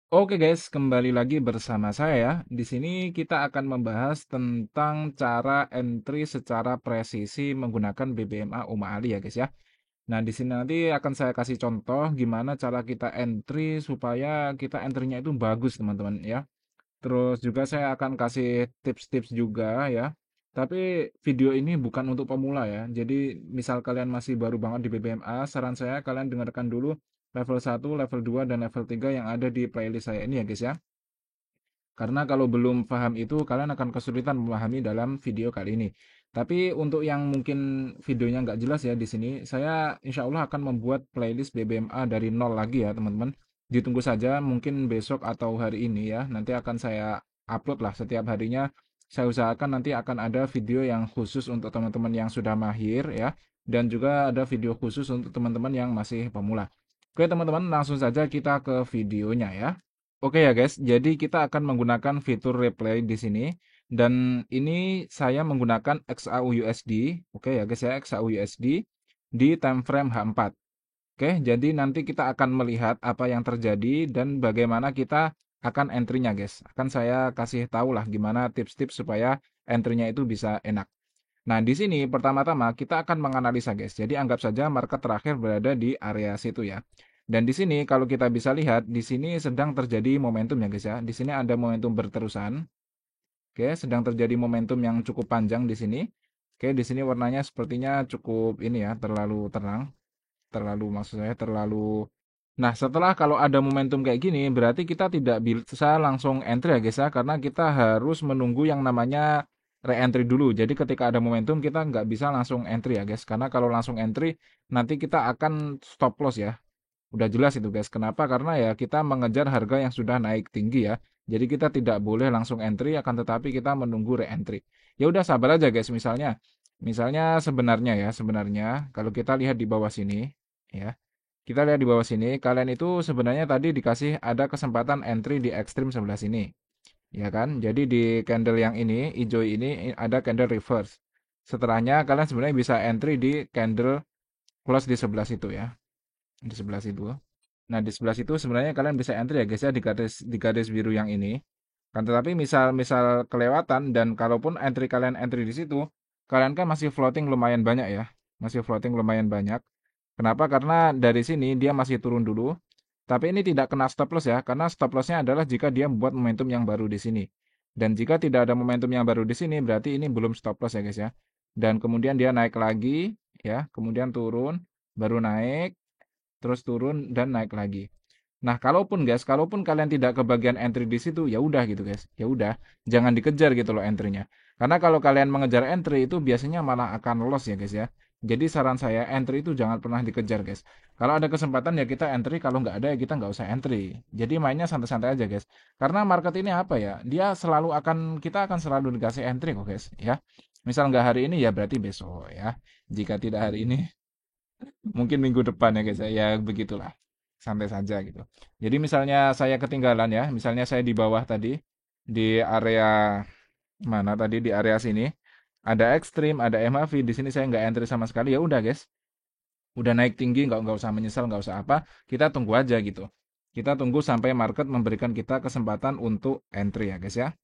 Oke guys, kembali lagi bersama saya ya. Di sini kita akan membahas tentang cara entry secara presisi menggunakan BBMA Uma Ali ya guys ya. Nah, di sini nanti akan saya kasih contoh gimana cara kita entry supaya kita entry-nya itu bagus teman-teman ya. Terus juga saya akan kasih tips-tips juga ya. Tapi video ini bukan untuk pemula ya. Jadi misal kalian masih baru banget di BBMA, saran saya kalian dengarkan dulu level 1, level 2, dan level 3 yang ada di playlist saya ini ya guys ya. Karena kalau belum paham itu, kalian akan kesulitan memahami dalam video kali ini. Tapi untuk yang mungkin videonya nggak jelas ya di sini, saya insya Allah akan membuat playlist BBMA dari nol lagi ya teman-teman. Ditunggu saja mungkin besok atau hari ini ya. Nanti akan saya upload lah setiap harinya. Saya usahakan nanti akan ada video yang khusus untuk teman-teman yang sudah mahir ya. Dan juga ada video khusus untuk teman-teman yang masih pemula. Oke teman-teman, langsung saja kita ke videonya ya. Oke ya guys, jadi kita akan menggunakan fitur replay di sini dan ini saya menggunakan XAUUSD. Oke ya guys ya, XAUUSD di time frame H4. Oke, jadi nanti kita akan melihat apa yang terjadi dan bagaimana kita akan entry-nya guys. Akan saya kasih tahu lah gimana tips-tips supaya entry-nya itu bisa enak. Nah, di sini pertama-tama kita akan menganalisa guys. Jadi anggap saja market terakhir berada di area situ ya. Dan di sini kalau kita bisa lihat, di sini sedang terjadi momentum ya guys ya. Di sini ada momentum berterusan. Oke, sedang terjadi momentum yang cukup panjang di sini. Oke, di sini warnanya sepertinya cukup ini ya, terlalu terang. Terlalu maksud saya terlalu. Nah, setelah kalau ada momentum kayak gini, berarti kita tidak bisa langsung entry ya guys ya, karena kita harus menunggu yang namanya re-entry dulu. Jadi ketika ada momentum kita nggak bisa langsung entry ya guys, karena kalau langsung entry nanti kita akan stop loss ya. Udah jelas itu guys. Kenapa? Karena ya kita mengejar harga yang sudah naik tinggi ya. Jadi kita tidak boleh langsung entry, akan tetapi kita menunggu re-entry. Ya udah sabar aja guys. Misalnya sebenarnya kalau kita lihat di bawah sini ya. Kita lihat di bawah sini, kalian itu sebenarnya tadi dikasih ada kesempatan entry di ekstrim sebelah sini. Ya kan? Jadi di candle yang ini, hijau ini ada candle reverse. Setelahnya kalian sebenarnya bisa entry di candle close di sebelah situ ya. Di sebelah situ. Nah, di sebelah situ sebenarnya kalian bisa entry ya guys ya di garis biru yang ini. Kan tetapi misal kelewatan dan kalaupun kalian entry di situ, kalian kan masih floating lumayan banyak ya. Masih floating lumayan banyak. Kenapa? Karena dari sini dia masih turun dulu. Tapi ini tidak kena stop loss ya, karena stop lossnya adalah jika dia membuat momentum yang baru di sini. Dan jika tidak ada momentum yang baru di sini, berarti ini belum stop loss ya guys ya. Dan kemudian dia naik lagi, ya, kemudian turun, baru naik, terus turun dan naik lagi. Nah, kalaupun kalian tidak kebagian entry di situ, ya udah gitu guys. Ya udah, jangan dikejar gitu loh entry-nya. Karena kalau kalian mengejar entry itu biasanya malah akan loss ya guys ya. Jadi saran saya entry itu jangan pernah dikejar guys. Kalau ada kesempatan ya kita entry, kalau nggak ada ya kita nggak usah entry. Jadi mainnya santai-santai aja guys. Karena market ini apa ya? Kita akan selalu dikasih entry kok guys ya. Misal nggak hari ini ya berarti besok ya. Jika tidak hari ini mungkin minggu depan ya guys ya. Ya begitulah. Santai saja gitu. Jadi misalnya saya ketinggalan ya, misalnya saya di bawah tadi di area mana tadi di area sini ada ekstrim, ada MAV, di sini saya nggak entry sama sekali ya udah guys. Udah naik tinggi nggak usah menyesal, nggak usah apa, kita tunggu aja gitu. Kita tunggu sampai market memberikan kita kesempatan untuk entry ya guys ya.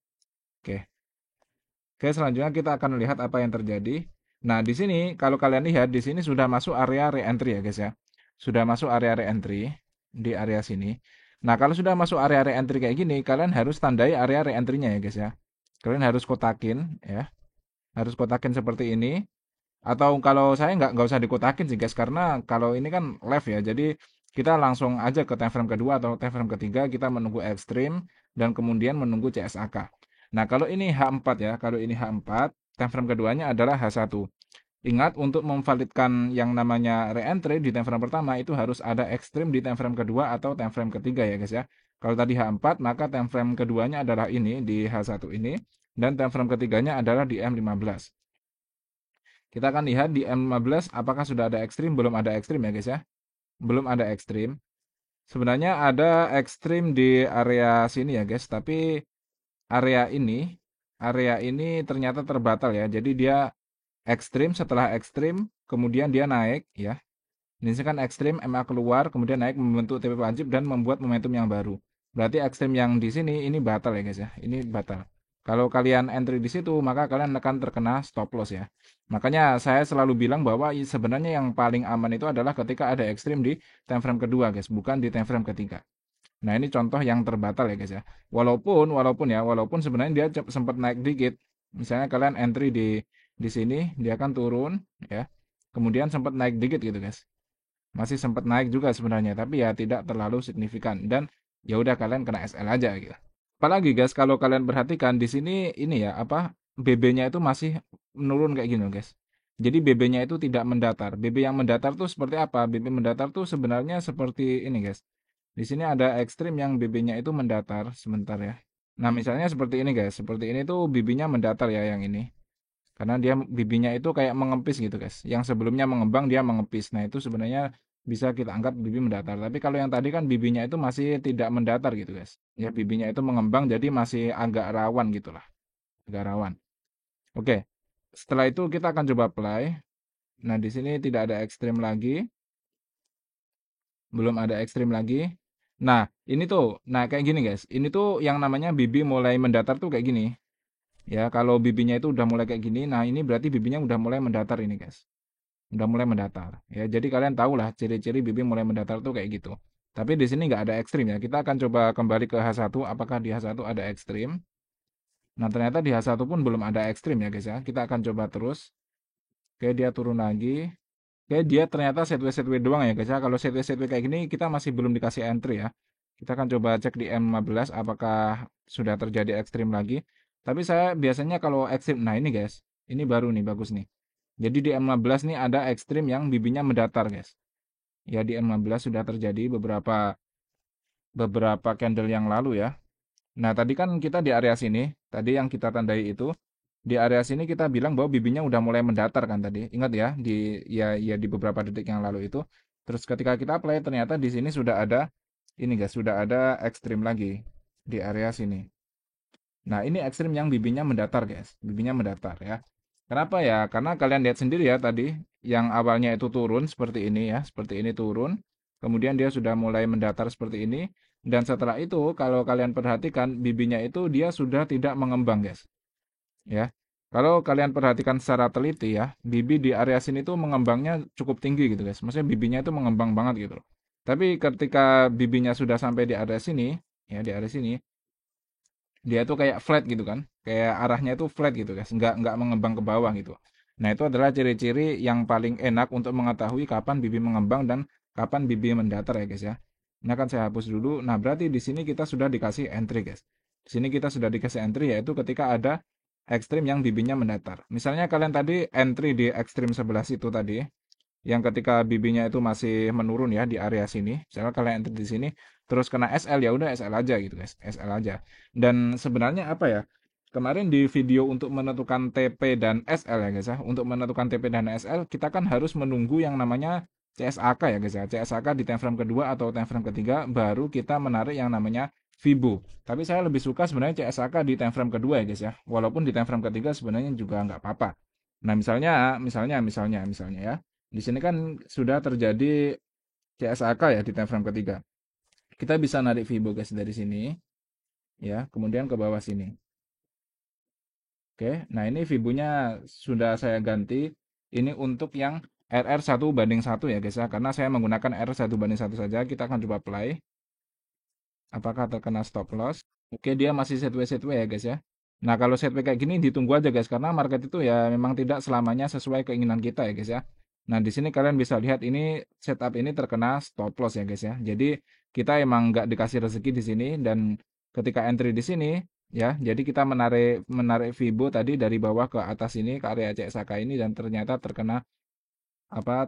Oke. Oke, selanjutnya kita akan lihat apa yang terjadi. Nah, di sini kalau kalian lihat di sini sudah masuk area re-entry ya guys ya. Sudah masuk area re-entry di area sini. Nah, kalau sudah masuk area re-entry kayak gini, kalian harus tandai area re-entry-nya ya guys ya. Kalian harus kotakin ya. Harus kotakin seperti ini. Atau kalau saya nggak usah dikotakin sih guys, karena kalau ini kan live ya. Jadi kita langsung aja ke time frame kedua atau time frame ketiga, kita menunggu ekstrim dan kemudian menunggu CSAK. Nah, kalau ini H4 ya, kalau ini H4, time frame keduanya adalah H1. Ingat untuk memvalidkan yang namanya re-entry di time frame pertama itu harus ada ekstrim di time frame kedua atau time frame ketiga ya guys ya. Kalau tadi H4 maka time frame keduanya adalah ini di H1 ini dan time frame ketiganya adalah di M15. Kita akan lihat di M15 apakah sudah ada ekstrim, belum ada ekstrim ya guys ya. Belum ada ekstrim. Sebenarnya ada ekstrim di area sini ya guys, tapi area ini area ini ternyata terbatal ya. Jadi dia ekstrim, setelah ekstrim kemudian dia naik ya. Ini kan ekstrim MA keluar kemudian naik membentuk TP wajib dan membuat momentum yang baru. Berarti ekstrim yang di sini ini batal ya guys ya. Ini batal. Kalau kalian entry di situ, maka kalian akan terkena stop loss ya. Makanya saya selalu bilang bahwa sebenarnya yang paling aman itu adalah ketika ada ekstrim di time frame kedua guys, bukan di time frame ketiga. Nah, ini contoh yang terbatal ya guys ya. Walaupun sebenarnya dia sempat naik dikit. Misalnya kalian entry di sini, dia akan turun ya. Kemudian sempat naik dikit gitu guys. Masih sempat naik juga sebenarnya, tapi ya tidak terlalu signifikan dan ya udah kalian kena SL aja gitu. Apalagi guys, kalau kalian perhatikan di sini ini ya apa BB-nya itu masih menurun kayak gini guys. Jadi BB-nya itu tidak mendatar. BB yang mendatar tuh seperti apa? BB mendatar tuh sebenarnya seperti ini guys. Di sini ada ekstrim yang BB-nya itu mendatar sebentar ya. Nah, misalnya seperti ini guys. Seperti ini tuh BB-nya mendatar ya yang ini. Karena dia BB-nya itu kayak mengempis gitu guys. Yang sebelumnya mengembang dia mengempis. Nah, itu sebenarnya bisa kita anggap BB mendatar. Tapi kalau yang tadi kan BB-nya itu masih tidak mendatar gitu guys. Ya BB-nya itu mengembang jadi masih agak rawan gitulah. Agak rawan. Oke. Setelah itu kita akan coba play. Nah, di sini tidak ada ekstrim lagi. Belum ada ekstrim lagi. Nah, ini tuh. Nah, kayak gini guys. Ini tuh yang namanya BB mulai mendatar tuh kayak gini. Ya, kalau BB-nya itu udah mulai kayak gini, nah ini berarti BB-nya udah mulai mendatar ini guys. Udah mulai mendatar. Ya, jadi kalian tahu lah ciri-ciri BB mulai mendatar tuh kayak gitu. Tapi di sini nggak ada ekstrim ya. Kita akan coba kembali ke H1. Apakah di H1 ada ekstrim? Nah, ternyata di H1 pun belum ada ekstrim ya guys ya. Kita akan coba terus. Oke, dia turun lagi. Oke, dia ternyata sideways doang ya guys ya. Kalau sideways kayak gini kita masih belum dikasih entry ya. Kita akan coba cek di M15 apakah sudah terjadi ekstrim lagi. Tapi saya biasanya kalau ekstrim, nah ini guys. Ini baru nih, bagus nih. Jadi di M15 nih ada ekstrim yang bibinya mendatar guys. Ya di M15 sudah terjadi beberapa candle yang lalu ya. Nah, tadi kan kita di area sini, tadi yang kita tandai itu, di area sini kita bilang bahwa bibinya udah mulai mendatar kan tadi. Ingat ya, ya di beberapa detik yang lalu itu. Terus ketika kita play ternyata di sini sudah ada ini guys, sudah ada ekstrim lagi di area sini. Nah, ini ekstrim yang bibinya mendatar guys. Bibinya mendatar ya. Kenapa ya? Karena kalian lihat sendiri ya tadi, yang awalnya itu turun seperti ini ya, seperti ini turun. Kemudian dia sudah mulai mendatar seperti ini. Dan setelah itu, kalau kalian perhatikan, bibinya itu dia sudah tidak mengembang guys. Ya, kalau kalian perhatikan secara teliti ya, bibi di area sini tuh mengembangnya cukup tinggi gitu guys. Maksudnya bibinya itu mengembang banget gitu loh. Tapi ketika bibinya sudah sampai di area sini, ya di area sini, dia tuh kayak flat gitu kan, kayak arahnya itu flat gitu guys, nggak mengembang ke bawah gitu. Nah itu adalah ciri-ciri yang paling enak untuk mengetahui kapan bibi mengembang dan kapan bibi mendatar ya guys ya. Nah kan saya hapus dulu. Nah berarti di sini kita sudah dikasih entry guys. Di sini kita sudah dikasih entry yaitu ketika ada ekstrim yang bibinya mendatar. Misalnya kalian tadi entry di ekstrim sebelah situ tadi, yang ketika bibinya itu masih menurun ya di area sini. Misalnya kalian enter di sini terus kena SL ya udah SL aja gitu guys, SL aja. Dan sebenarnya apa ya? Kemarin di video untuk menentukan TP dan SL ya guys ya. Untuk menentukan TP dan SL kita kan harus menunggu yang namanya CSAK ya guys ya. CSAK di time frame kedua atau time frame ketiga baru kita menarik yang namanya Fibo. Tapi saya lebih suka sebenarnya CSAK di time frame kedua ya guys ya. Walaupun di time frame ketiga sebenarnya juga nggak apa-apa. Nah, misalnya ya. Di sini kan sudah terjadi CSAK ya di time frame ketiga. Kita bisa narik Fibo guys dari sini ya, kemudian ke bawah sini. Oke, nah ini Fibonya sudah saya ganti. Ini untuk yang RR1:1 ya guys ya, karena saya menggunakan RR1:1 saja. Kita akan coba play. Apakah terkena stop loss? Oke, dia masih sideways ya guys ya. Nah, kalau sideways kayak gini ditunggu aja guys, karena market itu ya memang tidak selamanya sesuai keinginan kita ya guys ya. Nah, di sini kalian bisa lihat ini setup ini terkena stop loss ya guys ya. Jadi kita emang nggak dikasih rezeki di sini dan ketika entry di sini ya, jadi kita menarik menarik Fibo tadi dari bawah ke atas ini ke area CSAK ini dan ternyata terkena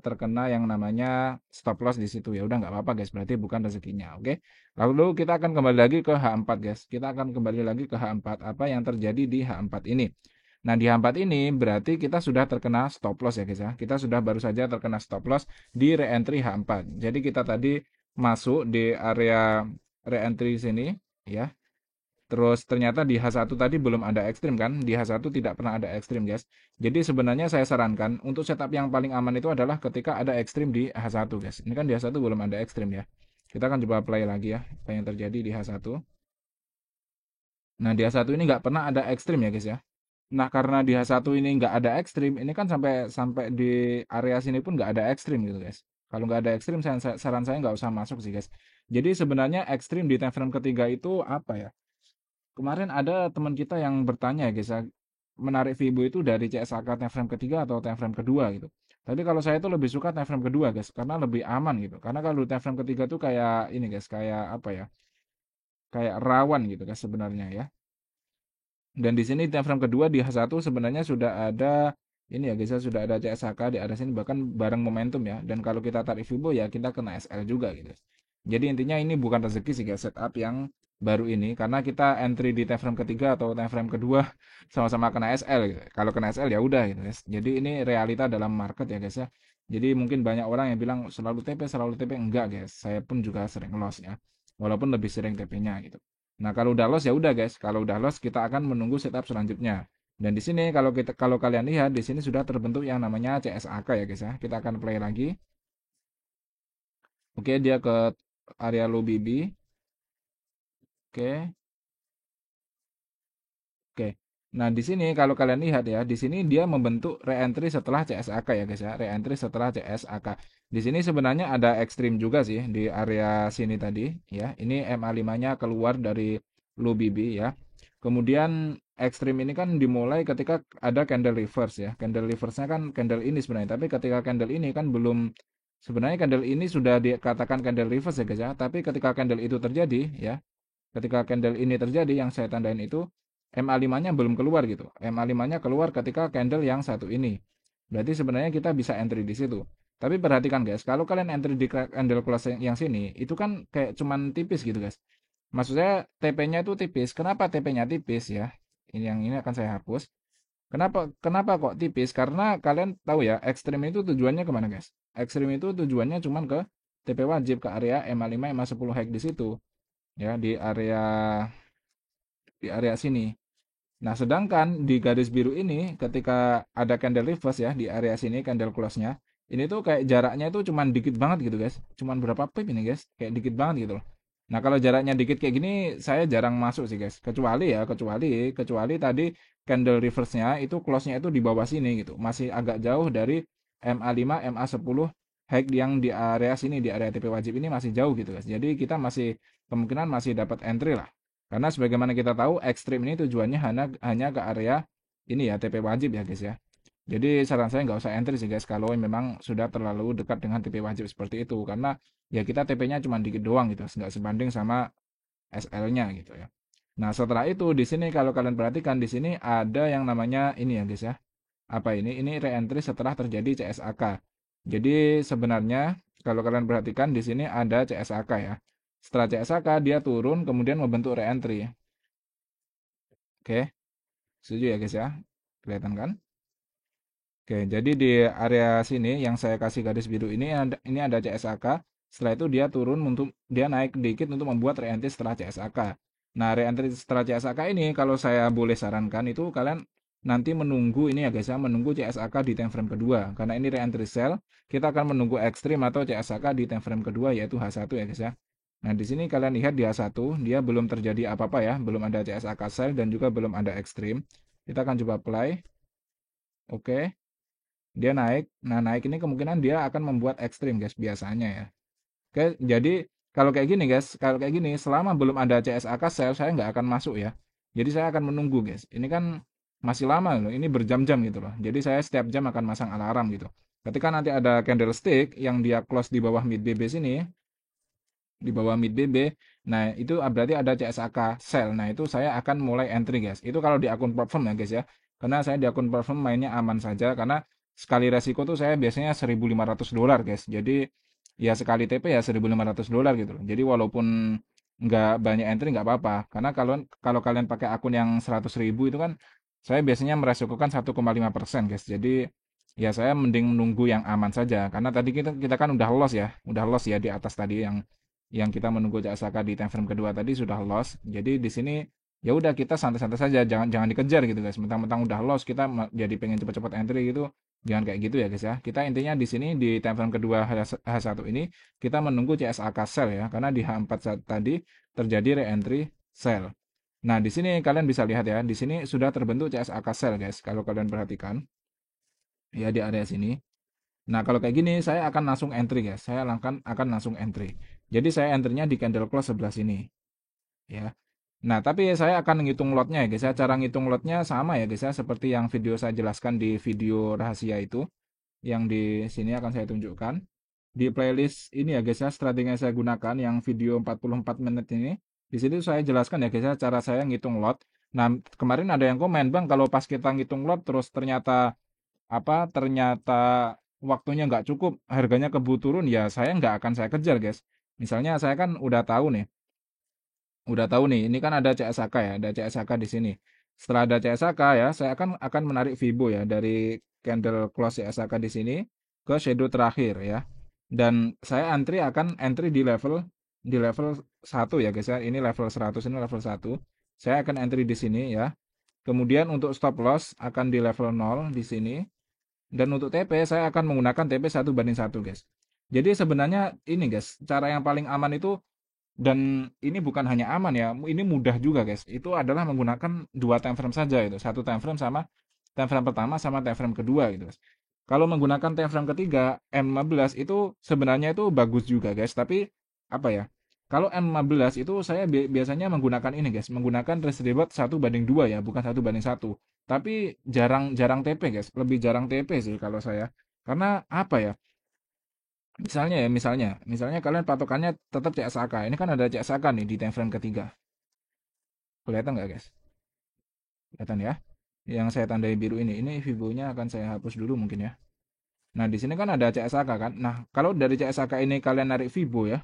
terkena yang namanya stop loss di situ ya udah nggak apa-apa guys berarti bukan rezekinya oke lalu kita akan kembali lagi ke H4 guys kita akan kembali lagi ke H4 apa yang terjadi di H4 ini nah di H4 ini berarti kita sudah terkena stop loss ya guys ya kita sudah baru saja terkena stop loss di re-entry H4 jadi kita tadi masuk di area re-entry sini ya. Terus ternyata di H1 tadi belum ada ekstrim kan? Di H1 tidak pernah ada ekstrim guys. Jadi sebenarnya saya sarankan untuk setup yang paling aman itu adalah ketika ada ekstrim di H1 guys. Ini kan di H1 belum ada ekstrim ya. Kita akan coba play lagi ya, apa yang terjadi di H1. Nah, di H1 ini nggak pernah ada ekstrim ya guys ya. Nah, karena di H1 ini nggak ada ekstrim, ini kan sampai sampai di area sini pun nggak ada ekstrim gitu guys. Kalau nggak ada ekstrim, saran saya nggak usah masuk sih guys. Jadi sebenarnya ekstrim di time frame ketiga itu apa ya? Kemarin ada teman kita yang bertanya ya guys ya, menarik Fibo itu dari CSAK time frame ketiga atau time frame kedua gitu. Tapi kalau saya itu lebih suka time frame kedua guys, karena lebih aman gitu. Karena kalau time frame ketiga tuh kayak ini guys, kayak apa ya? Kayak rawan gitu kan sebenarnya ya. Dan di sini time frame kedua di H1 sebenarnya sudah ada ini ya guys ya, sudah ada CSHK di area sini bahkan bareng momentum ya. Dan kalau kita tarik Fibo ya kita kena SL juga gitu. Jadi intinya ini bukan rezeki sih guys, setup yang baru ini karena kita entry di time frame ketiga atau time frame kedua sama-sama kena SL gitu. Kalau kena SL ya udah gitu guys. Jadi ini realita dalam market ya guys ya. Jadi mungkin banyak orang yang bilang selalu TP enggak guys. Saya pun juga sering loss ya. Walaupun lebih sering TP-nya gitu. Nah, kalau udah loss ya udah guys. Kalau udah loss kita akan menunggu setup selanjutnya. Dan di sini kalau kalian lihat di sini sudah terbentuk yang namanya CSAK ya guys ya. Kita akan play lagi. Oke, dia ke area low BB. Oke. Oke. Nah, di sini kalau kalian lihat ya, di sini dia membentuk re-entry setelah CSAK ya guys ya. Re-entry setelah CSAK. Di sini sebenarnya ada ekstrim juga sih di area sini tadi ya. Ini MA5-nya keluar dari low BB ya. Kemudian ekstrim ini kan dimulai ketika ada candle reverse ya. Candle reverse-nya kan candle ini sebenarnya, tapi ketika candle ini kan belum, sebenarnya candle ini sudah dikatakan candle reverse ya guys ya. Tapi ketika candle itu terjadi ya, ketika candle ini terjadi yang saya tandain itu MA5-nya belum keluar gitu. MA5-nya keluar ketika candle yang satu ini. Berarti sebenarnya kita bisa entry di situ. Tapi perhatikan guys, kalau kalian entry di candle close yang sini, itu kan kayak cuman tipis gitu guys. Maksudnya TP-nya itu tipis. Kenapa TP-nya tipis ya? Ini yang ini akan saya hapus. Kenapa kenapa kok tipis? Karena kalian tahu ya, ekstrim itu tujuannya kemana guys? Ekstrim itu tujuannya cuman ke TP wajib ke area MA5, MA10 high di situ ya, di area sini. Nah, sedangkan di garis biru ini ketika ada candle reverse ya di area sini candle close-nya, ini tuh kayak jaraknya itu cuman dikit banget gitu guys. Cuman berapa pip ini guys? Kayak dikit banget gitu loh. Nah, kalau jaraknya dikit kayak gini saya jarang masuk sih guys. Kecuali tadi candle reverse-nya itu close-nya itu di bawah sini gitu. Masih agak jauh dari MA5, MA10 high yang di area sini di area TP wajib ini masih jauh gitu guys. Jadi kita masih kemungkinan masih dapat entry lah. Karena sebagaimana kita tahu, ekstrim ini tujuannya hanya ke area ini ya, TP wajib ya guys ya. Jadi saran saya nggak usah entry sih guys, kalau memang sudah terlalu dekat dengan TP wajib seperti itu. Karena ya kita TP-nya cuma dikit doang gitu, nggak sebanding sama SL-nya gitu ya. Nah setelah itu di sini kalau kalian perhatikan di sini ada yang namanya ini ya guys ya. Apa ini? Ini re-entry setelah terjadi CSAK. Jadi sebenarnya kalau kalian perhatikan di sini ada CSAK ya. Setelah CSAK dia turun kemudian membentuk re-entry. Oke, setuju ya guys ya? Kelihatan kan? Oke, jadi di area sini yang saya kasih garis biru ini ada CSAK. Setelah itu dia turun untuk dia naik dikit untuk membuat re-entry setelah CSAK. Nah, re-entry setelah CSAK ini kalau saya boleh sarankan itu kalian nanti menunggu ini ya guys ya, menunggu CSAK di time frame kedua. Karena ini re-entry sell, kita akan menunggu ekstrim atau CSAK di time frame kedua yaitu H1 ya guys ya. Nah, di sini kalian lihat di H1 dia belum terjadi apa-apa ya, belum ada CSAK sell dan juga belum ada ekstrim. Kita akan coba play. Oke. Dia naik. Nah, naik ini kemungkinan dia akan membuat ekstrim, guys, biasanya ya. Oke, jadi kalau kayak gini, selama belum ada CSAK sell, saya nggak akan masuk ya. Jadi saya akan menunggu, guys. Ini kan masih lama loh, ini berjam-jam gitu loh. Jadi saya setiap jam akan masang alarm gitu. Ketika nanti ada candlestick yang dia close di bawah mid BB sini, di bawah mid BB. Nah, itu berarti ada CSAK sell. Nah, itu saya akan mulai entry, guys. Itu kalau di akun platform ya, guys ya. Karena saya di akun platform mainnya aman saja karena sekali resiko tuh saya biasanya $1.500, guys. Jadi ya sekali TP ya $1.500 gitu loh. Jadi walaupun nggak banyak entry nggak apa-apa. Karena kalau kalau kalian pakai akun yang 100.000 itu kan saya biasanya meresikokan 1,5%, guys. Jadi ya saya mending menunggu yang aman saja karena tadi kita kita kan udah loss ya di atas tadi yang kita menunggu Saka di time frame kedua tadi sudah loss. Jadi di sini ya udah kita santai-santai saja, jangan jangan dikejar gitu guys. Mentang-mentang udah loss kita jadi pengen cepat-cepat entry gitu. Jangan kayak gitu ya guys ya. Kita intinya di sini di time frame kedua H1 ini kita menunggu CSAK sell ya, karena di H4 tadi terjadi re-entry sell. Nah, di sini kalian bisa lihat ya, di sini sudah terbentuk CSAK sell guys. Kalau kalian perhatikan ya di area sini. Nah, kalau kayak gini saya akan langsung entry guys. Saya akan langsung entry. Jadi saya entry-nya di candle close sebelah sini ya. Nah, tapi saya akan ngitung lotnya ya guys ya. Cara ngitung lotnya sama ya guys ya, seperti yang video saya jelaskan di video rahasia itu, yang di sini akan saya tunjukkan. Di playlist ini ya guys ya, strategi yang saya gunakan yang video 44 menit ini. Di sini saya jelaskan ya guys ya, cara saya ngitung lot. Nah, kemarin ada yang komen, "Bang, kalau pas kita ngitung lot terus ternyata ternyata waktunya nggak cukup, harganya keburu turun," ya saya nggak akan saya kejar guys. Misalnya saya kan udah tahu nih, ini kan ada CSAK ya, ada CSAK di sini. Setelah ada CSAK ya, saya akan menarik Fibo ya dari candle close CSAK di sini ke shadow terakhir ya. Dan saya entry di level 1 ya guys ya. Ini level 100, ini level 1. Saya akan entry di sini ya. Kemudian untuk stop loss akan di level 0 di sini. Dan untuk TP saya akan menggunakan TP 1:1 guys. Jadi sebenarnya ini guys, cara yang paling aman itu, dan ini bukan hanya aman ya, ini mudah juga guys. Itu adalah menggunakan dua time frame saja itu. Satu time frame sama time frame pertama sama time frame kedua gitu guys. Kalau menggunakan time frame ketiga M15 itu sebenarnya itu bagus juga guys, tapi apa ya? Kalau M15 itu saya biasanya menggunakan ini guys, menggunakan risk reward 1:2 ya, bukan 1:1. Tapi jarang-jarang TP guys, lebih jarang TP sih kalau saya. Karena apa ya? Misalnya kalian patokannya tetap CSAK. Ini kan ada CSAK nih di time frame ketiga. Kelihatan nggak guys? Kelihatan ya? Yang saya tandai biru ini Fibo-nya akan saya hapus dulu mungkin ya. Nah, di sini kan ada CSAK kan. Nah, kalau dari CSAK ini kalian narik Fibo ya,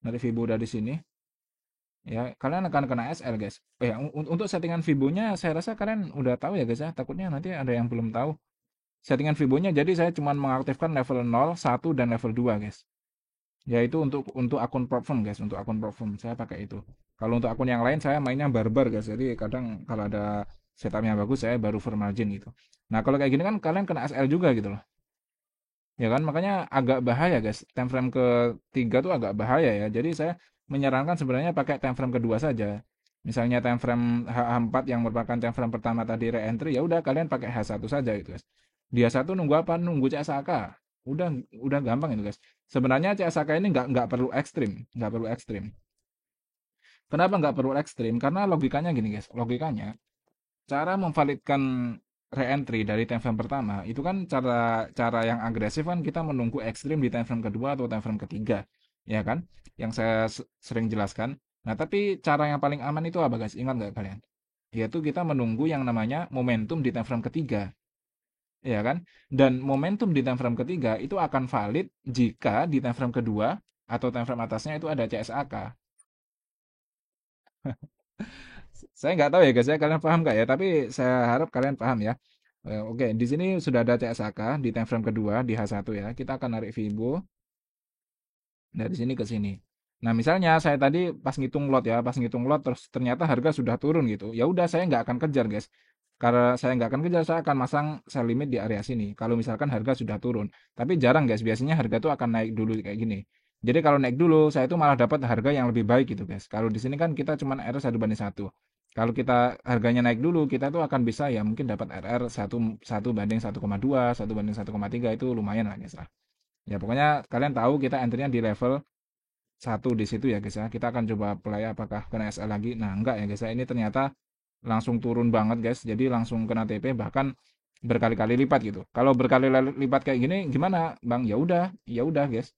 narik Fibo dari sini, ya kalian akan kena SL guys. Ya, untuk settingan Fibo-nya saya rasa kalian udah tahu ya guys ya. Takutnya nanti ada yang belum tahu. Settingan Fibo-nya jadi saya cuma mengaktifkan level 0, 1 dan level 2 guys. Yaitu untuk akun platform guys, untuk akun platform saya pakai itu. Kalau untuk akun yang lain saya mainnya barbar guys. Jadi kadang kalau ada setup yang bagus saya baru full margin gitu. Nah, kalau kayak gini kan kalian kena SL juga gitu loh. Ya kan, makanya agak bahaya guys. Time frame ketiga tuh agak bahaya ya. Jadi saya menyarankan sebenarnya pakai time frame kedua saja. Misalnya time frame H4 yang merupakan time frame pertama tadi re-entry, ya udah kalian pakai H1 saja gitu guys. Dia satu nunggu apa? Nunggu CSAK. Udah udah gampang itu guys. Sebenarnya CSAK ini nggak perlu ekstrim, nggak perlu ekstrim. Kenapa nggak perlu ekstrim? Karena logikanya gini guys. Logikanya cara memvalidkan re-entry dari time frame pertama itu kan cara cara yang agresif kan kita menunggu ekstrim di time frame kedua atau time frame ketiga, ya kan, yang saya sering jelaskan. Nah, tapi cara yang paling aman itu apa guys, ingat nggak kalian? Yaitu kita menunggu yang namanya momentum di time frame ketiga, ya kan. Dan momentum di time frame ketiga itu akan valid jika di time frame kedua atau time frame atasnya itu ada CSAK. Saya nggak tahu ya guys ya, kalian paham nggak ya? Tapi saya harap kalian paham ya. Oke, di sini sudah ada CSAK di time frame kedua di H1 ya. Kita akan narik Fibo dari sini ke sini. Nah, misalnya saya tadi pas ngitung lot ya, pas ngitung lot terus ternyata harga sudah turun gitu. Ya udah saya nggak akan kejar guys. Karena saya nggak akan kejar, saya akan masang sell limit di area sini. Kalau misalkan harga sudah turun. Tapi jarang guys, biasanya harga tuh akan naik dulu kayak gini. Jadi kalau naik dulu, saya itu malah dapat harga yang lebih baik gitu guys. Kalau di sini kan kita cuma RR 1:1. Kalau kita harganya naik dulu, kita tuh akan bisa ya mungkin dapat RR 1:1,2, 1:1,3 itu lumayan lah guys lah. Ya pokoknya kalian tahu kita entry-nya di level 1 di situ ya guys ya. Kita akan coba play apakah kena SL lagi. Nah, enggak ya guys ya. Ini ternyata langsung turun banget guys. Jadi langsung kena TP bahkan berkali-kali lipat gitu. Kalau berkali-kali lipat kayak gini gimana, Bang? Ya udah guys.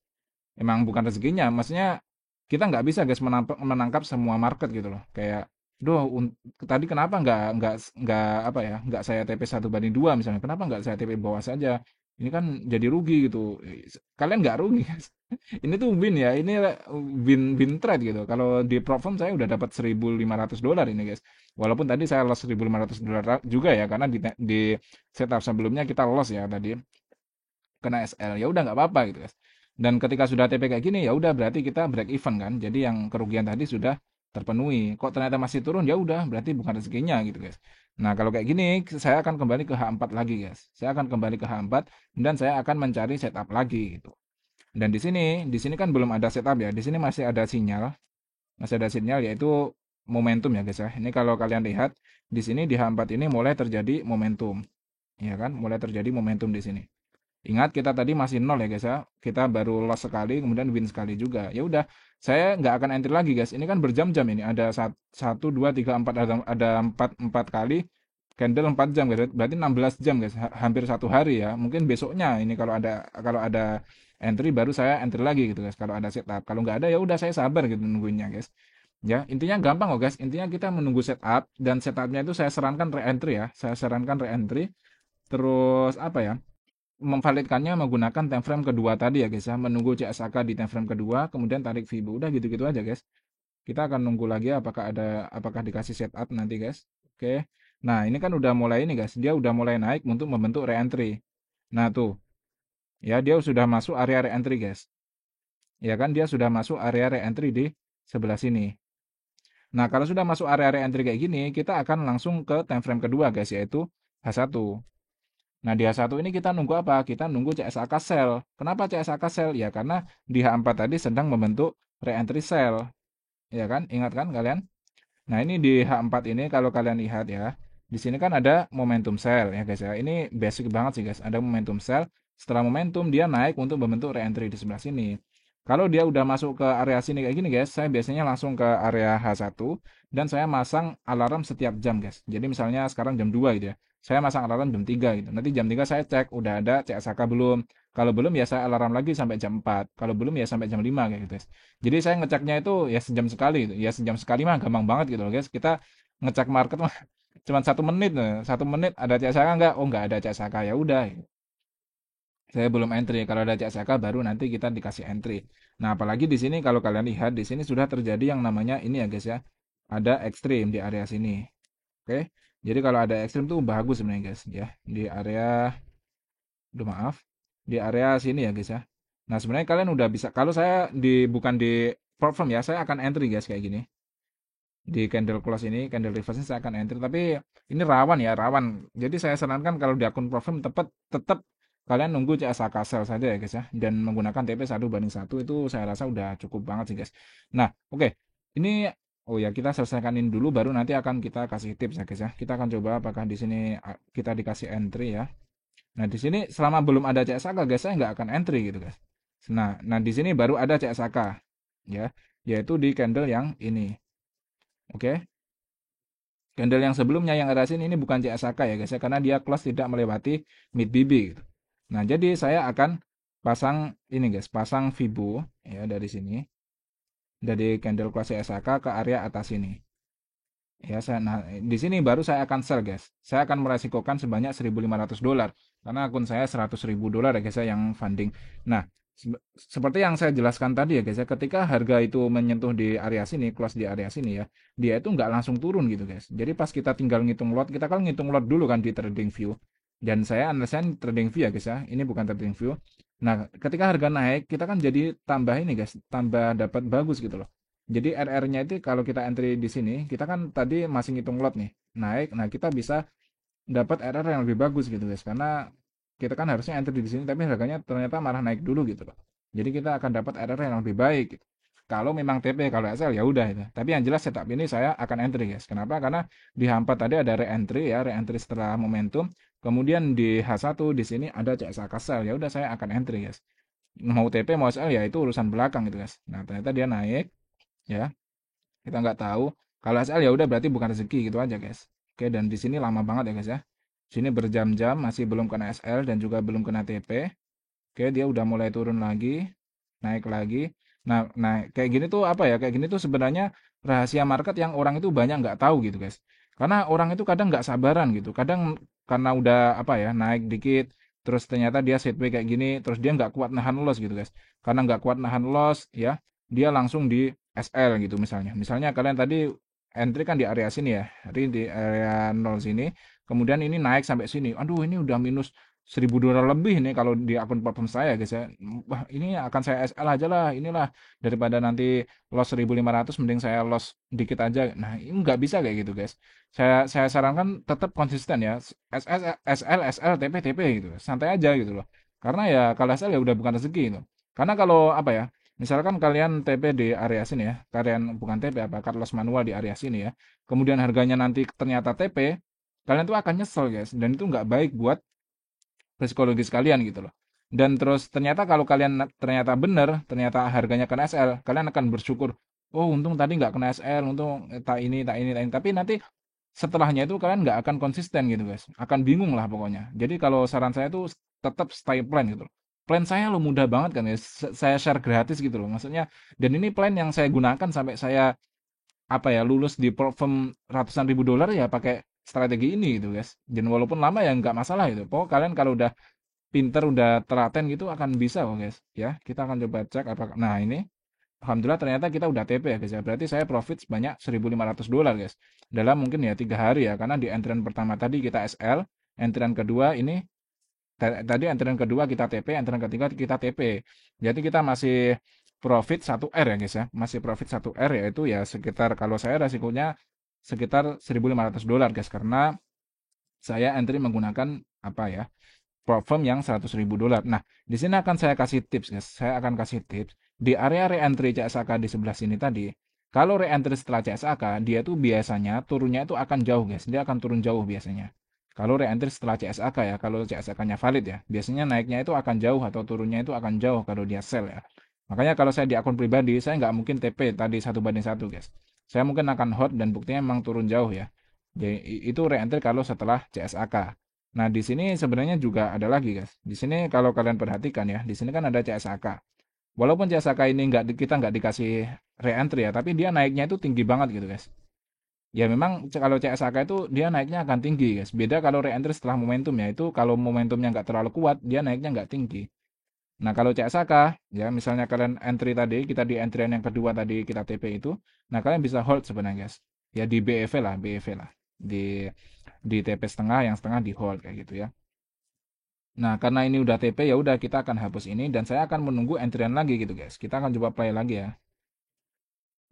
Emang bukan rezekinya. Maksudnya kita nggak bisa guys menangkap semua market gitu loh. Kayak Duh, tadi kenapa nggak apa ya, nggak saya TP 1:2 misalnya. Kenapa nggak saya TP bawah saja? Ini kan jadi rugi gitu. Kalian nggak rugi guys. Ini tuh win ya. Ini win win trade gitu. Kalau di platform saya udah dapat $1.500 ini guys. Walaupun tadi saya loss $1.500 juga ya, karena di setup sebelumnya kita loss ya tadi kena SL. Ya udah nggak apa-apa gitu guys. Dan ketika sudah TP kayak gini ya udah berarti kita break even kan. Jadi yang kerugian tadi sudah terpenuhi. Kok ternyata masih turun, ya udah berarti bukan rezekinya gitu guys. Nah kalau kayak gini saya akan kembali ke H4 lagi guys. Saya akan kembali ke H4 dan saya akan mencari setup lagi gitu. Dan di sini kan belum ada setup ya. Di sini masih ada sinyal yaitu momentum ya guys ya. Ini kalau kalian lihat di sini di H4 ini mulai terjadi momentum, ya kan? Mulai terjadi momentum di sini. Ingat kita tadi masih nol ya guys ya. Kita baru loss sekali, kemudian win sekali juga. Ya udah, saya nggak akan entry lagi guys. Ini kan berjam-jam ini. Ada satu, dua, tiga, empat, ada empat kali candle 4 jam guys. Berarti 16 jam guys. Hampir satu hari ya. Mungkin besoknya ini kalau ada entry baru saya entry lagi gitu guys. Kalau ada setup. Kalau nggak ada ya udah saya sabar gitu nungguinnya guys. Ya, intinya gampang kok guys. Intinya kita menunggu setup dan setupnya itu saya sarankan re-entry ya. Saya sarankan re-entry. Terus apa ya? Memvalidkannya menggunakan time frame kedua tadi ya guys ya, menunggu CSAK di time frame kedua, kemudian tarik Fibo, udah gitu-gitu aja guys. Kita akan nunggu lagi apakah dikasih setup nanti guys. Oke. Nah, ini kan udah mulai ini guys, dia udah mulai naik untuk membentuk re-entry. Nah, tuh. Ya, dia sudah masuk area re-entry guys. Ya kan, dia sudah masuk area re-entry di sebelah sini. Nah, kalau sudah masuk area re-entry kayak gini, kita akan langsung ke time frame kedua guys, yaitu H1. Nah, di H1 ini kita nunggu apa? Kita nunggu CSAK sell. Kenapa CSAK sell? Ya, karena di H4 tadi sedang membentuk re-entry sell. Ya kan? Ingat kan kalian? Nah, ini di H4 ini kalau kalian lihat ya, di sini kan ada momentum sell ya guys ya. Ini basic banget sih guys. Ada momentum sell. Setelah momentum dia naik untuk membentuk re-entry di sebelah sini. Kalau dia udah masuk ke area sini kayak gini guys, saya biasanya langsung ke area H1 dan saya masang alarm setiap jam guys. Jadi misalnya sekarang jam 2 gitu ya. Saya masang alarm jam 3 gitu. Nanti jam 3 saya cek udah ada CSAK belum. Kalau belum ya saya alarm lagi sampai jam 4. Kalau belum ya sampai jam 5 kayak gitu guys. Jadi saya ngeceknya itu ya sejam sekali gitu. Ya sejam sekali mah gampang banget gitu loh guys. Kita ngecek market mah cuma 1 menit. 1 menit ada CSAK nggak? Oh nggak ada CSAK ya udah. Saya belum entry. Kalau ada CSAK baru nanti kita dikasih entry. Nah, apalagi di sini kalau kalian lihat di sini sudah terjadi yang namanya ini ya guys ya. Ada ekstrim di area sini. Oke. Jadi kalau ada ekstrim tuh bagus sebenarnya guys ya. Di area Duh maaf, di area sini ya guys ya. Nah, sebenarnya kalian udah bisa kalau saya bukan di platform ya, saya akan entry guys kayak gini. Di candle close ini, candle reverse ini saya akan entry tapi ini rawan ya, rawan. Jadi saya sarankan kalau di akun platform tetap kalian nunggu CSAK sell saja ya guys ya dan menggunakan TP 1:1 itu saya rasa udah cukup banget sih guys. Nah, oke. Ini oh ya kita selesaikan ini dulu baru nanti akan kita kasih tips ya guys ya. Kita akan coba apakah di sini kita dikasih entry ya. Nah, di sini selama belum ada CSAK guys, saya nggak akan entry gitu guys. Nah, di sini baru ada CSAK ya, yaitu di candle yang ini. Oke. Candle yang sebelumnya yang ada sini ini bukan CSAK ya guys ya, karena dia close tidak melewati mid BB gitu. Nah, jadi saya akan pasang ini guys, pasang Fibo ya dari sini, dari candle close CSAK ke area atas ini. Ya, nah di sini baru saya akan sell guys. Saya akan meresikokan sebanyak $1.500 karena akun saya $100.000 ya guys ya yang funding. Nah, seperti yang saya jelaskan tadi ya guys ya, ketika harga itu menyentuh di area sini, close di area sini ya, dia itu nggak langsung turun gitu guys. Jadi pas kita tinggal ngitung lot, kita kan ngitung lot dulu kan di trading view. Dan saya analisa trading view ya guys ya, ini bukan trading view. Nah, ketika harga naik, kita kan jadi tambah ini guys, tambah dapat bagus gitu loh. Jadi RR-nya itu kalau kita entry di sini, kita kan tadi masih ngitung lot nih, naik. Nah, kita bisa dapat RR yang lebih bagus gitu guys. Karena kita kan harusnya entry di sini, tapi harganya ternyata malah naik dulu gitu loh. Jadi kita akan dapat RR yang lebih baik gitu. Kalau memang TP, kalau SL ya udah itu. Tapi yang jelas setup ini saya akan entry guys. Kenapa? Karena di H4 tadi ada re-entry ya, re-entry setelah momentum. Kemudian di H1 di sini ada CSAK sell. Ya udah saya akan entry guys. Mau TP mau SL ya itu urusan belakang gitu guys. Nah, ternyata dia naik ya. Kita nggak tahu. Kalau SL ya udah berarti bukan rezeki gitu aja guys. Oke, dan di sini lama banget ya guys ya. Sini berjam-jam masih belum kena SL dan juga belum kena TP. Oke, dia udah mulai turun lagi, naik lagi. Nah, kayak gini tuh apa ya? Kayak gini tuh sebenarnya rahasia market yang orang itu banyak nggak tahu gitu guys. Karena orang itu kadang nggak sabaran gitu. Kadang karena udah apa ya naik dikit, terus ternyata dia sideways kayak gini, terus dia nggak kuat nahan loss gitu guys. Karena nggak kuat nahan loss, ya dia langsung di SL gitu misalnya. Misalnya kalian tadi entry kan di area sini ya, di area 0 sini. Kemudian ini naik sampai sini. Aduh, ini udah minus $1.000 lebih nih kalau di akun platform saya guys ya. Wah, ini akan saya SL aja lah, inilah daripada nanti loss 1.500 mending saya loss dikit aja. Nah, ini nggak bisa kayak gitu guys. Saya sarankan tetap konsisten ya. SL, TP, TP gitu. Santai aja gitu loh. Karena ya kalau SL ya udah bukan rezeki itu. Karena kalau apa ya, misalkan kalian TP di area sini ya, kalian bukan TP apa, cut loss manual di area sini ya. Kemudian harganya nanti ternyata TP, kalian tuh akan nyesel guys. Dan itu nggak baik buat psikologis kalian gitu loh. Dan terus ternyata kalau kalian ternyata benar, ternyata harganya kena SL, kalian akan bersyukur, oh untung tadi nggak kena SL, untung tak ini, tak ini, tak ini. Tapi nanti setelahnya itu kalian nggak akan konsisten gitu guys. Akan bingung lah pokoknya. Jadi kalau saran saya tuh tetap stay plan gitu loh. Plan saya lo mudah banget kan ya. Saya share gratis gitu loh. Maksudnya, dan ini plan yang saya gunakan sampai saya apa ya lulus di platform ratusan ribu dolar ya pakai strategi ini gitu guys. Dan walaupun lama ya nggak masalah itu. Pokoknya kalian kalau udah pinter, udah telaten gitu akan bisa kok guys. Ya, kita akan coba cek apakah. Nah ini, alhamdulillah ternyata kita udah TP ya guys ya. Berarti saya profit sebanyak $1.500 guys. Dalam mungkin ya 3 hari ya. Karena di entrian pertama tadi kita SL, entrian kedua ini tadi entrian kedua kita TP, entrian ketiga kita TP. Jadi kita masih profit 1R ya guys ya. Masih profit 1R yaitu ya sekitar kalau saya resikonya sekitar $1.500 guys karena saya entry menggunakan apa ya? Platform yang $100.000. Nah, di sini akan saya kasih tips, guys. Saya akan kasih tips di area re-entry CSAK di sebelah sini tadi. Kalau re-entry setelah CSAK, dia tuh biasanya turunnya itu akan jauh, guys. Dia akan turun jauh biasanya. Kalau re-entry setelah CSAK ya, kalau CSAK-nya valid ya, biasanya naiknya itu akan jauh atau turunnya itu akan jauh kalau dia sell ya. Makanya kalau saya di akun pribadi, saya nggak mungkin TP tadi 1 banding 1, guys. Saya mungkin akan hold dan buktinya memang turun jauh ya. Jadi itu re-entry kalau setelah CSAK. Nah, di sini sebenarnya juga ada lagi, guys. Di sini kalau kalian perhatikan ya, di sini kan ada CSAK. Walaupun CSAK ini kita nggak dikasih re-entry ya, tapi dia naiknya itu tinggi banget gitu, guys. Ya memang kalau CSAK itu dia naiknya akan tinggi, guys. Beda kalau re-entry setelah momentum ya, itu kalau momentumnya nggak terlalu kuat, dia naiknya nggak tinggi. Nah, kalau CSAK, ya misalnya kalian entry tadi, kita di entryan yang kedua tadi kita TP itu, nah kalian bisa hold sebenarnya, guys. Ya di BEV lah, BEV lah. Di TP setengah, yang setengah di hold kayak gitu ya. Nah, karena ini udah TP ya udah kita akan hapus ini dan saya akan menunggu entryan lagi gitu, guys. Kita akan coba play lagi ya.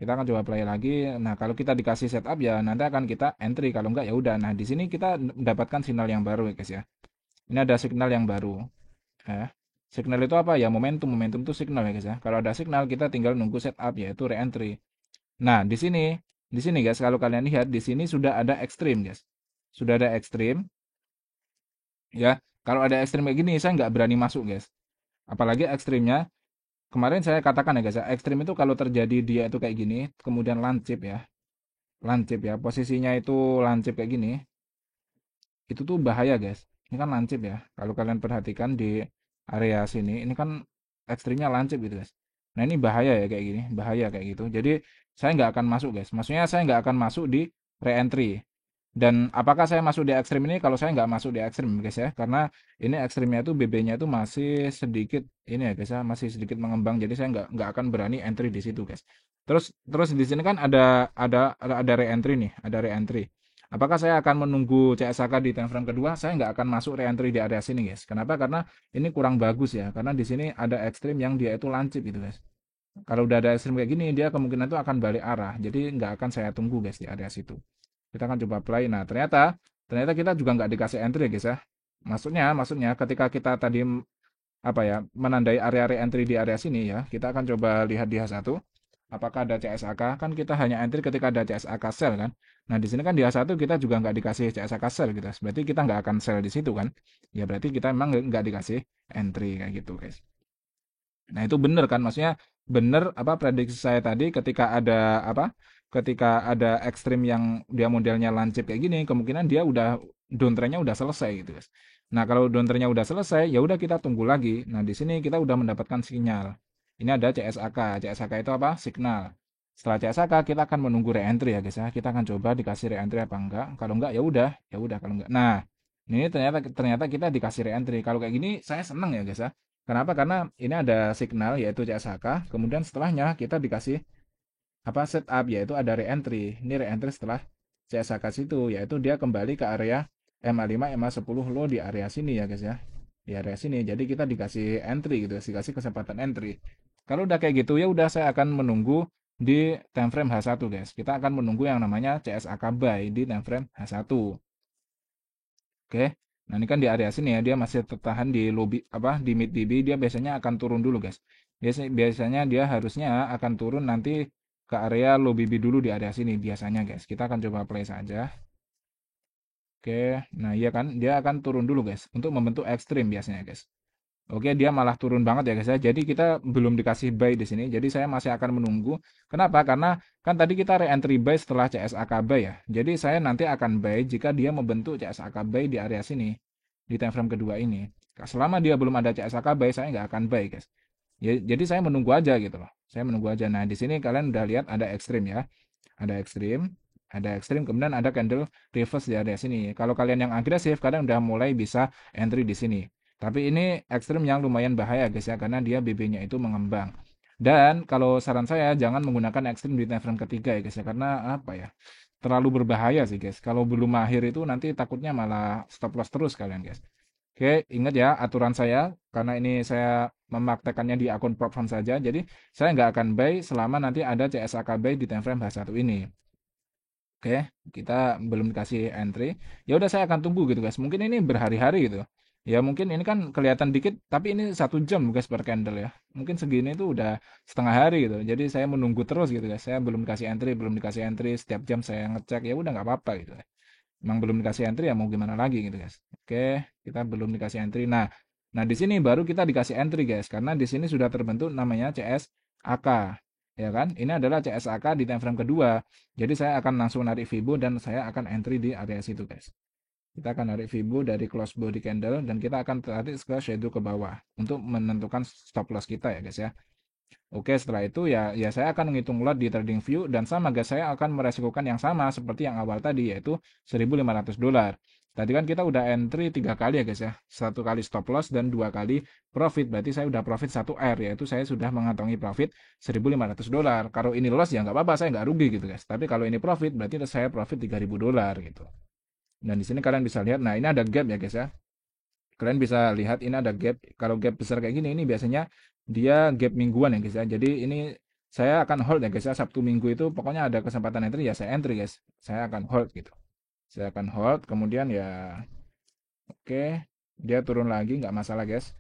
Kita akan coba play lagi. Nah, kalau kita dikasih setup ya nanti akan kita entry, kalau enggak ya udah. Nah, di sini kita mendapatkan sinyal yang baru ya, guys ya. Ini ada signal yang baru. Ya. Signal itu apa ya? Momentum. Momentum itu signal ya, guys ya. Kalau ada signal kita tinggal nunggu setup yaitu re-entry. Nah, di sini guys, kalau kalian lihat di sini sudah ada ekstrim, guys. Sudah ada ekstrim ya. Kalau ada ekstrim kayak gini saya nggak berani masuk, guys. Apalagi ekstrimnya kemarin saya katakan ya guys ya, ekstrim itu kalau terjadi dia itu kayak gini, kemudian lancip ya. Lancip ya, posisinya itu lancip kayak gini, itu tuh bahaya guys. Ini kan lancip ya. Kalau kalian perhatikan di area sini, ini kan ekstrimnya lancip gitu guys. Nah ini bahaya ya kayak gini, bahaya kayak gitu. Jadi saya nggak akan masuk guys. Maksudnya saya nggak akan masuk di re-entry. Dan apakah saya masuk di ekstrim ini? Kalau saya nggak masuk di ekstrim guys ya, karena ini ekstrimnya itu BB-nya itu masih sedikit ini ya guys ya, masih sedikit mengembang. Jadi saya nggak akan berani entry di situ guys. Terus terus di sini kan ada re-entry nih, ada re-entry. Apakah saya akan menunggu CSAK di time frame kedua? Saya nggak akan masuk re-entry di area sini guys. Kenapa? Karena ini kurang bagus ya. Karena di sini ada ekstrim yang dia itu lancip gitu guys. Kalau udah ada ekstrim kayak gini, dia kemungkinan itu akan balik arah. Jadi nggak akan saya tunggu guys di area situ. Kita akan coba play. Nah, ternyata kita juga nggak dikasih entry ya guys ya. Maksudnya ketika kita tadi apa ya menandai area re-entry di area sini ya, kita akan coba lihat di H1 apakah ada CSAK. Kan kita hanya entry ketika ada CSAK sell kan. Nah, di sini kan di H1 kita juga nggak dikasih CSAK sell gitu. Berarti kita nggak akan sell di situ kan. Ya berarti kita memang nggak dikasih entry kayak gitu guys. Nah, itu benar kan? Maksudnya benar apa prediksi saya tadi ketika ada apa? Ketika ada ekstrim yang dia modelnya lancip kayak gini, kemungkinan dia udah downtrendnya udah selesai gitu, guys. Nah, kalau downtrendnya udah selesai, ya udah kita tunggu lagi. Nah, di sini kita udah mendapatkan sinyal. Ini ada CSAK. CSAK itu apa? Signal. Setelah CSAK kita akan menunggu re-entry ya, guys ya. Kita akan coba dikasih re-entry apa enggak. Kalau enggak ya udah kalau enggak. Nah, ini ternyata kita dikasih re-entry. Kalau kayak gini saya seneng ya, guys ya. Kenapa? Karena ini ada signal yaitu CSHK, kemudian setelahnya kita dikasih apa setup yaitu ada re-entry. Ini re-entry setelah CSHK situ yaitu dia kembali ke area MA5 MA10 low di area sini ya guys ya. di area sini. Jadi kita dikasih entry gitu, dikasih kesempatan entry. Kalau udah kayak gitu ya udah saya akan menunggu di time frame H1 guys. Kita akan menunggu yang namanya CSAK buy di time frame H1. Oke. Nah, ini kan di area sini ya, dia masih tertahan di lobby apa di mid DB, dia biasanya akan turun dulu, guys. Biasanya dia harusnya akan turun nanti ke area low BB dulu di area sini biasanya, guys. Kita akan coba play saja. Oke. Nah, iya kan, dia akan turun dulu, guys, untuk membentuk ekstrim biasanya, guys. Oke, dia malah turun banget ya guys ya. Jadi kita belum dikasih buy di sini. Jadi saya masih akan menunggu. Kenapa? Karena kan tadi kita re-entry buy setelah CSAK buy ya. Jadi saya nanti akan buy jika dia membentuk CSAK buy di area sini. Di time frame kedua ini. Selama dia belum ada CSAK buy, saya nggak akan buy guys. Ya, jadi saya menunggu aja gitu loh. Saya menunggu aja. Nah, di sini kalian udah lihat ada ekstrim ya. Ada ekstrim. Ada ekstrim, kemudian ada candle reverse di area sini. Kalau kalian yang agresif, kalian udah mulai bisa entry di sini. Tapi ini ekstrim yang lumayan bahaya guys ya, karena dia BB-nya itu mengembang. Dan kalau saran saya jangan menggunakan ekstrim di time frame ketiga ya guys ya, karena apa ya? Terlalu berbahaya sih guys. Kalau belum mahir itu nanti takutnya malah stop loss terus kalian guys. Oke, ingat ya aturan saya, karena ini saya memaktekannya di akun prop farm saja, jadi saya nggak akan buy selama nanti ada CSAK buy di time frame H1 ini. Oke, kita belum dikasih entry. Ya udah saya akan tunggu gitu guys. Mungkin ini berhari-hari gitu. Ya mungkin ini kan kelihatan dikit, tapi ini 1 jam guys per candle ya. Mungkin segini itu udah setengah hari gitu. Jadi saya menunggu terus gitu guys. Saya belum dikasih entry, belum dikasih entry. Setiap jam saya ngecek ya udah nggak apa-apa gitu. Emang belum dikasih entry ya mau gimana lagi gitu guys. Oke, kita belum dikasih entry. Nah di sini baru kita dikasih entry guys, karena di sini sudah terbentuk namanya CSAK, ya kan? Ini adalah CSAK di time frame kedua. Jadi saya akan langsung narik Fibo dan saya akan entry di area situ guys. Kita akan narik Fibo dari close body candle dan kita akan tarik ke shadow ke bawah untuk menentukan stop loss kita ya guys ya. Oke, setelah itu ya saya akan menghitung lot di TradingView dan sama guys, saya akan meresikokan yang sama seperti yang awal tadi yaitu $1.500. Tadi kan kita udah entry 3 kali ya guys ya. 1 kali stop loss dan 2 kali profit. Berarti saya udah profit 1R yaitu saya sudah mengantongi profit $1.500. Kalau ini loss ya nggak apa-apa, saya nggak rugi gitu guys. Tapi kalau ini profit berarti saya profit $3.000 gitu. Dan di sini kalian bisa lihat, nah ini ada gap ya guys ya. Kalian bisa lihat ini ada gap. Kalau gap besar kayak gini ini biasanya dia gap mingguan ya guys ya. Jadi ini saya akan hold ya guys ya. Sabtu Minggu itu pokoknya ada kesempatan entry ya saya entry guys. Saya akan hold gitu. Saya akan hold kemudian ya oke, dia turun lagi nggak masalah guys.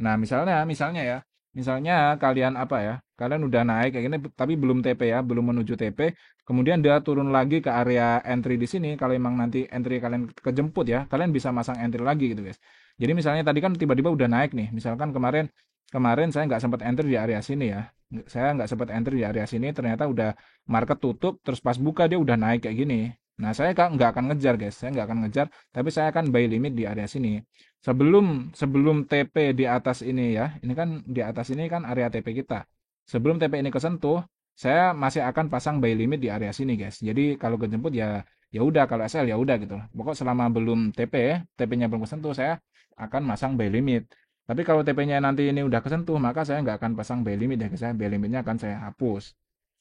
Nah, misalnya ya, misalnya kalian apa ya, kalian udah naik kayak gini, tapi belum TP ya, belum menuju TP, kemudian dia turun lagi ke area entry di sini, kalau emang nanti entry kalian kejemput ya, kalian bisa masang entry lagi gitu guys. Jadi misalnya tadi kan tiba-tiba udah naik nih, misalkan kemarin kemarin saya nggak sempat entry di area sini ya, saya nggak sempat entry di area sini, ternyata udah market tutup, terus pas buka dia udah naik kayak gini. Nah, saya nggak akan ngejar guys, saya nggak akan ngejar, tapi saya akan buy limit di area sini. Sebelum sebelum TP di atas ini ya, ini kan di atas ini kan area TP kita. Sebelum TP ini kesentuh, saya masih akan pasang buy limit di area sini guys. Jadi kalau kejemput ya ya udah, kalau SL ya udah gitu. Pokok selama belum TP, TP-nya belum kesentuh, saya akan masang buy limit. Tapi kalau TP-nya nanti ini udah kesentuh, maka saya nggak akan pasang buy limit ya guys ya. Buy limitnya akan saya hapus.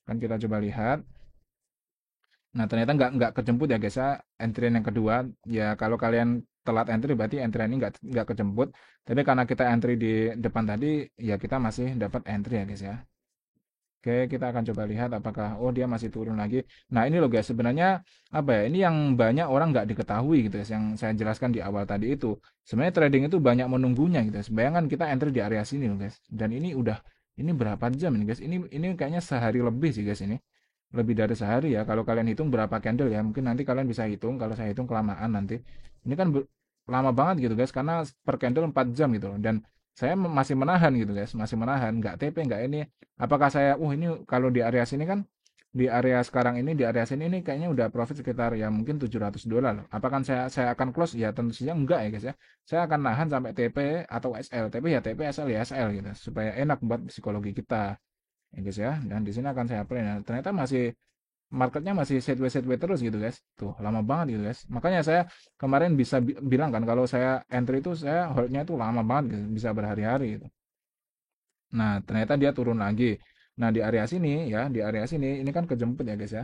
Kan kita coba lihat. Nah, ternyata nggak kejemput ya guys ya, antrian yang kedua. Ya kalau kalian telat entry berarti antrian ini nggak kejemput. Tapi karena kita entry di depan tadi, ya kita masih dapat entry ya guys ya. Oke, kita akan coba lihat apakah oh dia masih turun lagi. Nah ini loh guys, sebenarnya apa ya? Ini yang banyak orang nggak diketahui gitu guys, yang saya jelaskan di awal tadi itu. Sebenarnya trading itu banyak menunggunya gitu guys. Bayangkan kita entry di area sini loh guys. Dan ini berapa jam ini guys? Ini kayaknya sehari lebih sih guys ini. Lebih dari sehari ya. Kalau kalian hitung berapa candle ya, mungkin nanti kalian bisa hitung. Kalau saya hitung kelamaan nanti. Ini kan lama banget gitu guys, karena per candle 4 jam gitu loh. Dan saya masih menahan gitu guys, masih menahan, nggak TP, nggak ini. Apakah saya, ini kalau di area sini kan, di area sekarang ini, di area sini ini kayaknya udah profit sekitar ya mungkin $700. Apakah saya akan close? Ya tentu saja enggak ya guys ya. Saya akan nahan sampai TP atau SL. TP ya TP, SL ya SL gitu. Supaya enak buat psikologi kita. Ya guys ya. Dan di sini akan saya play. Nah, ternyata masih marketnya masih sideways terus gitu guys. Tuh lama banget gitu guys. Makanya saya kemarin bisa bilang kan kalau saya entry itu saya holdnya itu lama banget gitu. Bisa berhari-hari gitu. Nah, ternyata dia turun lagi. Nah, di area sini ya, di area sini ini kan kejemput ya guys ya.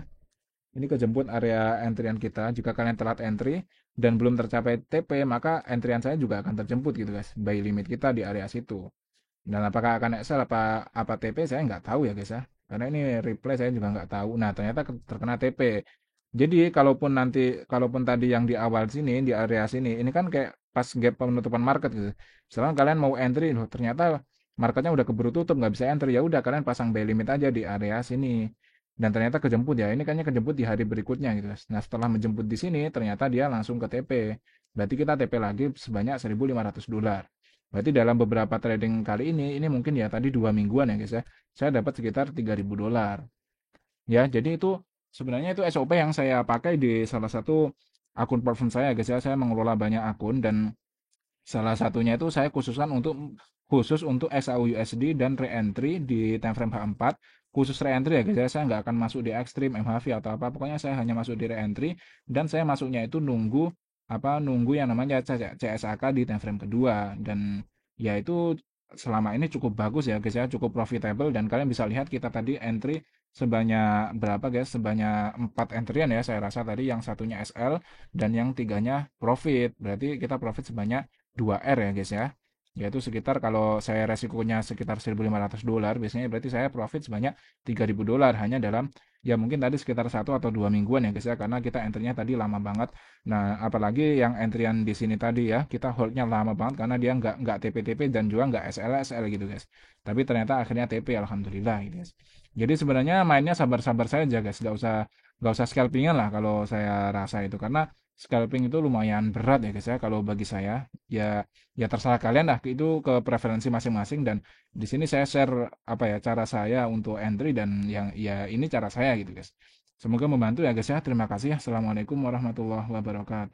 Ini kejemput area antrian kita. Jika kalian telat entry dan belum tercapai TP, maka antrian saya juga akan terjemput gitu guys. By limit kita di area situ. Dan apakah akan Excel apa TP saya nggak tahu ya guys ya. Karena ini replay saya juga nggak tahu. Nah ternyata terkena TP. Jadi kalaupun tadi yang di awal sini di area sini ini kan kayak pas gap penutupan market gitu. Misalkan kalian mau entry loh ternyata marketnya udah keburu tutup nggak bisa entry ya udah kalian pasang buy limit aja di area sini. Dan ternyata kejemput ya ini kayaknya kejemput di hari berikutnya gitu. Nah setelah menjemput di sini ternyata dia langsung ke TP. Berarti kita TP lagi sebanyak $1.500. Berarti dalam beberapa trading kali ini mungkin ya tadi 2 mingguan ya guys ya. Saya dapat sekitar $3.000. Ya, jadi itu sebenarnya itu SOP yang saya pakai di salah satu akun platform saya guys ya. Saya mengelola banyak akun dan salah satunya itu saya khusus untuk XAUUSD dan re-entry di time frame H4. Khusus re-entry ya guys ya, saya nggak akan masuk di ekstrim, MHV atau apa. Pokoknya saya hanya masuk di re-entry dan saya masuknya itu nunggu yang namanya CSAK di time frame kedua dan ya itu selama ini cukup bagus ya guys ya, cukup profitable dan kalian bisa lihat kita tadi entry sebanyak berapa guys? Sebanyak 4 entryan ya saya rasa tadi yang satunya SL dan yang tiganya profit. Berarti kita profit sebanyak 2R ya guys ya. Yaitu sekitar kalau saya resikonya sekitar $1.500, biasanya berarti saya profit sebanyak $3.000 hanya dalam ya mungkin tadi sekitar 1 atau 2 mingguan ya guys ya karena kita entry-nya tadi lama banget. Nah, apalagi yang entryan di sini tadi ya, kita hold-nya lama banget karena dia nggak TP-TP dan juga nggak SL gitu guys. Tapi ternyata akhirnya TP alhamdulillah gitu guys. Jadi sebenarnya mainnya sabar-sabar saja guys, nggak usah scalpingan lah kalau saya rasa itu karena scalping itu lumayan berat ya guys ya kalau bagi saya ya ya terserah kalian lah itu ke preferensi masing-masing dan di sini saya share apa ya cara saya untuk entry dan yang ya ini cara saya gitu guys. Semoga membantu ya guys ya. Terima kasih ya. Assalamualaikum warahmatullahi wabarakatuh.